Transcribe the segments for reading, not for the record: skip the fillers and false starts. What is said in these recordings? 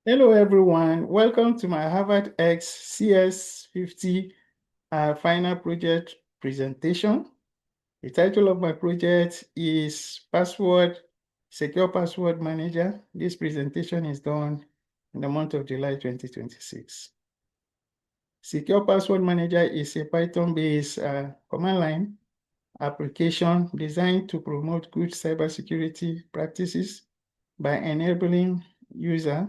Hello, everyone. Welcome to my Harvard X CS50 final project presentation. The title of my project is Secure Password Manager. This presentation is done in the month of July 2026. Secure Password Manager is a Python-based command line application designed to promote good cybersecurity practices by enabling users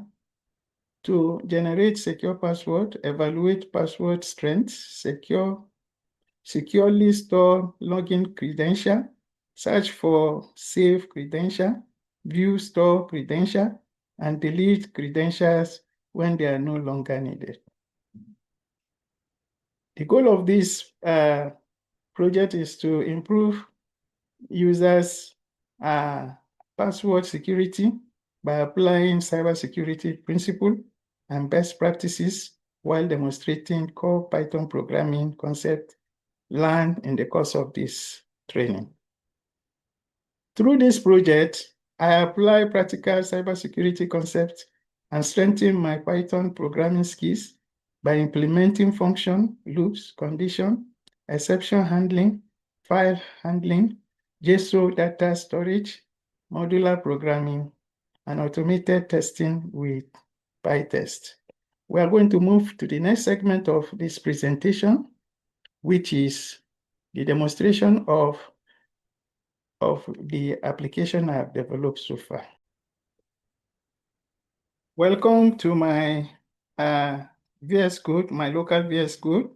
to generate secure password, evaluate password strength, securely store login credential, search for safe credential, view store credential, and delete credentials when they are no longer needed. The goal of this project is to improve users' password security by applying cybersecurity principles and best practices while demonstrating core Python programming concepts learned in the course of this training. Through this project, I apply practical cybersecurity concepts and strengthen my Python programming skills by implementing function, loops, condition, exception handling, file handling, JSON data storage, modular programming, and automated testing with pytest. We are going to move to the next segment of this presentation, which is the demonstration of the application I've developed so far. Welcome to my VS Code, my local VS Code.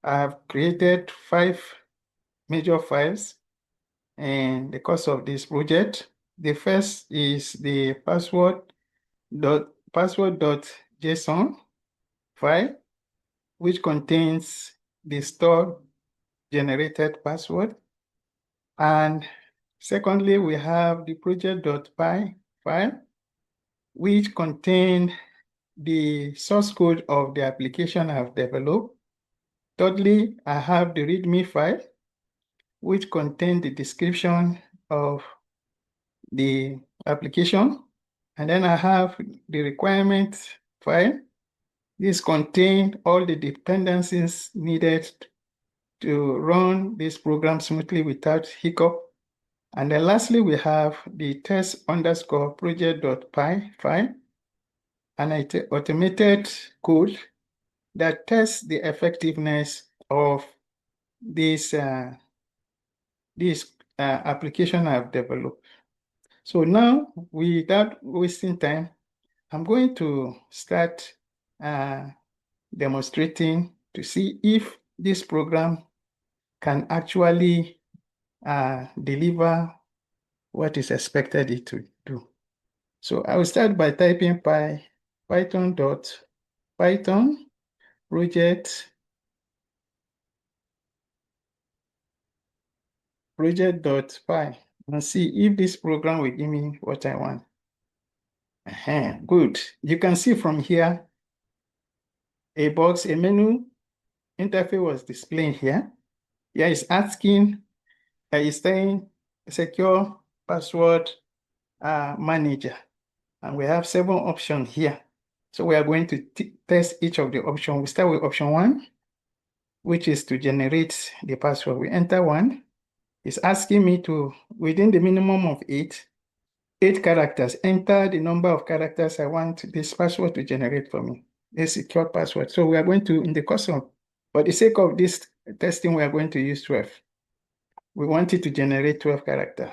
I've created 5 major files in the course of this project. The first is the password.json file, which contains the stored generated password. And secondly, we have the project.py file, which contains the source code of the application I've developed. Thirdly, I have the README file, which contains the description of the application. And then I have the requirement file. This contains all the dependencies needed to run this program smoothly without hiccup. And then lastly, we have the test_project.py file, an automated code that tests the effectiveness of this application I've developed. So now, without wasting time, I'm going to start demonstrating to see if this program can actually deliver what is expected it to do. So I will start by typing python.py project.py and see if this program will give me what I want. Good. You can see from here, a menu interface was displaying here. Here is asking, is saying secure password manager. And we have 7 options here. So we are going to test each of the options. We start with option 1, which is to generate the password. We enter 1. It's asking me to, within the minimum of 8 characters, enter the number of characters I want this password to generate for me, a secure password. So we are going to, in the course of, for the sake of this testing, we are going to use 12. We want it to generate 12 characters.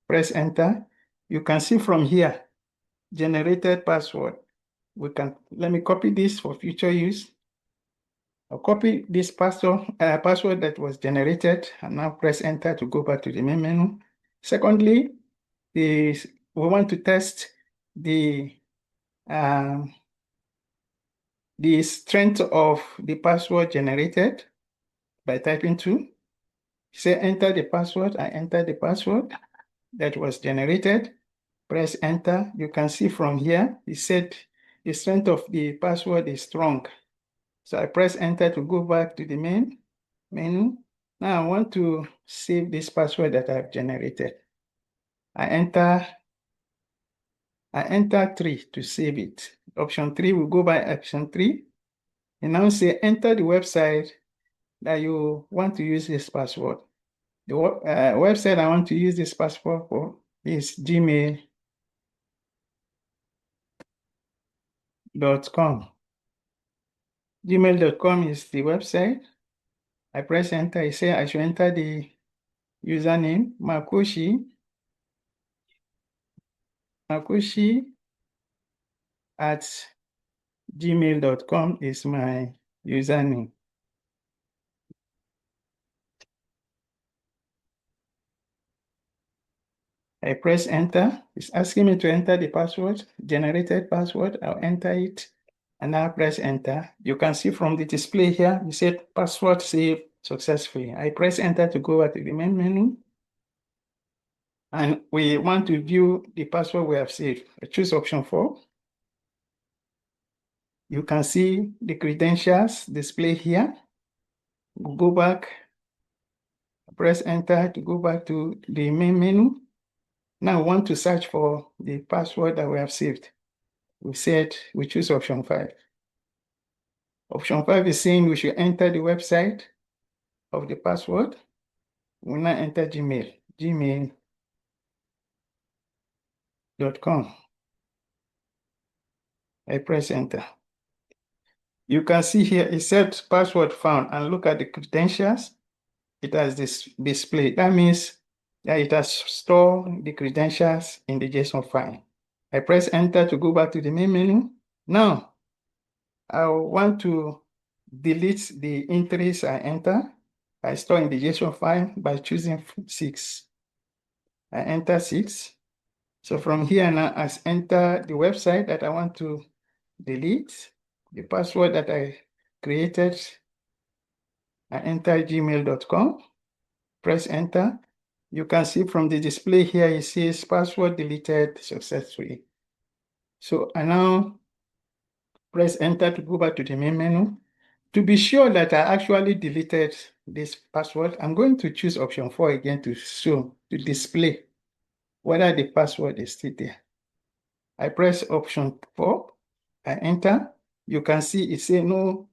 Press enter. You can see from here, generated password. Let me copy this for future use. I'll copy this password that was generated and now press enter to go back to the main menu. Secondly, we want to test the strength of the password generated by typing 2. Say enter the password. I enter the password that was generated. Press enter. You can see from here, it said the strength of the password is strong. So I press enter to go back to the main menu. Now I want to save this password that I've generated. I enter 3 to save it. option 3, we'll go by option 3. And now say enter the website that you want to use this password. The website I want to use this password for is gmail.com. Gmail.com is the website. I press enter. I say I should enter the username Makoshi at gmail.com is my username. I press enter. It's asking me to enter the password, generated password. I'll enter it and now press enter. You can see from the display here, you said password saved successfully. I press enter to go back to the main menu. And we want to view the password we have saved. I choose option 4. You can see the credentials display here. We'll go back, press enter to go back to the main menu. Now we want to search for the password that we have saved. We said we choose option 5. Option 5 is saying we should enter the website of the password. We now enter Gmail, gmail.com. I press enter. You can see here it said password found, and look at the credentials. It has this display. That means that it has stored the credentials in the JSON file. I press enter to go back to the main menu. Now, I want to delete the entries I enter. I store in the JSON file by choosing 6. I enter 6. So from here now, I enter the website that I want to delete, the password that I created. I enter gmail.com, press enter. You can see from the display here, it says password deleted successfully. So I now press enter to go back to the main menu. To be sure that I actually deleted this password, I'm going to choose option 4 again to display whether the password is still there. I press option 4, I enter. You can see it says no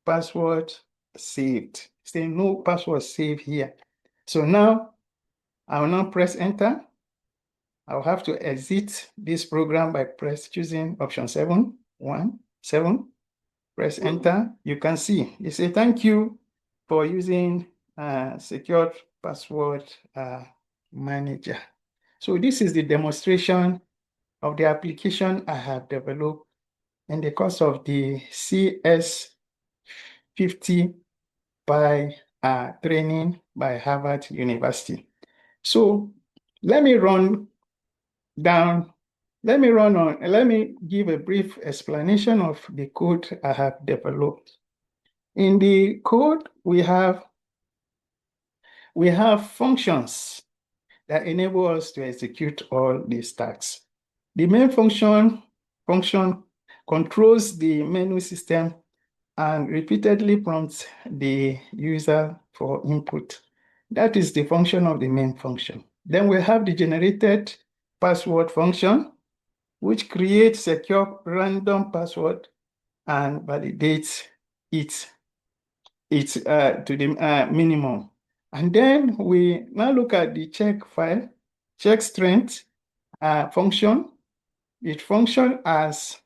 password saved. Say no password saved here. So now I will now press enter. I'll have to exit this program by choosing option 7, 7. Press enter. You can see it says thank you for using secured password manager. So this is the demonstration of the application I have developed in the course of the CS50P training by Harvard University. So let me give a brief explanation of the code I have developed. In the code, we have functions that enable us to execute all these tasks. The main function controls the menu system and repeatedly prompts the user for input. That is the function of the main function. Then we have the generated password function, which creates secure random password and validates it to the minimum. And then we now look at the check strength function. It functions as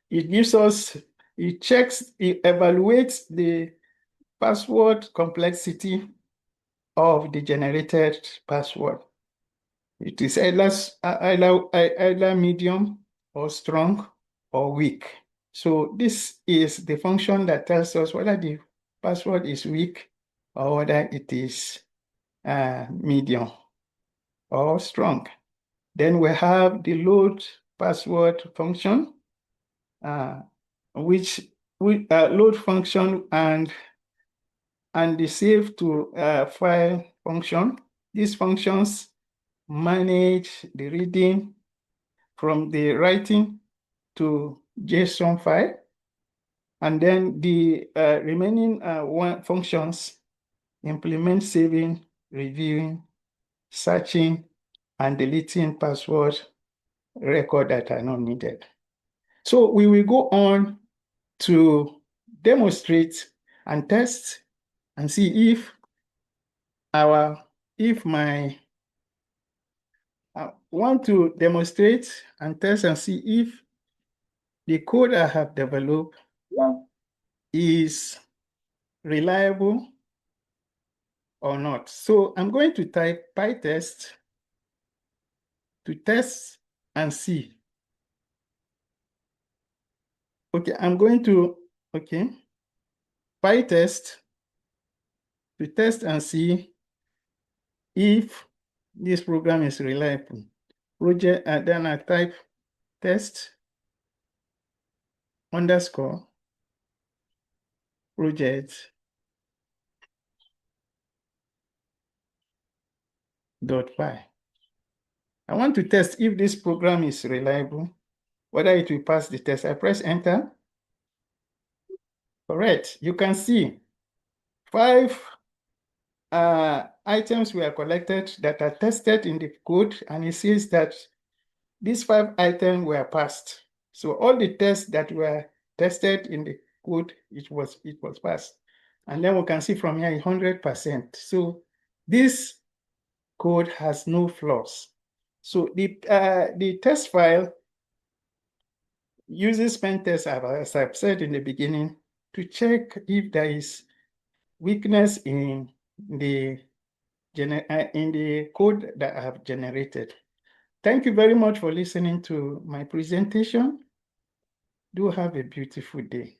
it evaluates the password complexity of the generated password. It is either medium or strong or weak. So this is the function that tells us whether the password is weak or whether it is medium or strong. Then we have the load password function, which load function and the save to file function. These functions manage the reading from the writing to JSON file. And then the remaining functions implement saving, reviewing, searching, and deleting password record that are not needed. So we will go on to demonstrate and test and see if I want to demonstrate and test and see if the code I have developed is reliable or not. So I'm going to type pytest to test and see. Okay, I'm going to, pytest to test and see if this program is reliable. Project, and then I type test underscore project.py. I want to test if this program is reliable, whether it will pass the test. I press enter. Correct. You can see 5 items were collected that are tested in the code, and it says that these 5 items were passed. So all the tests that were tested in the code, it was passed. And then we can see from here 100%. So this code has no flaws. So the test file uses pen test, as I've said in the beginning, to check if there is weakness in the code that I have generated. Thank you very much for listening to my presentation. Do have a beautiful day.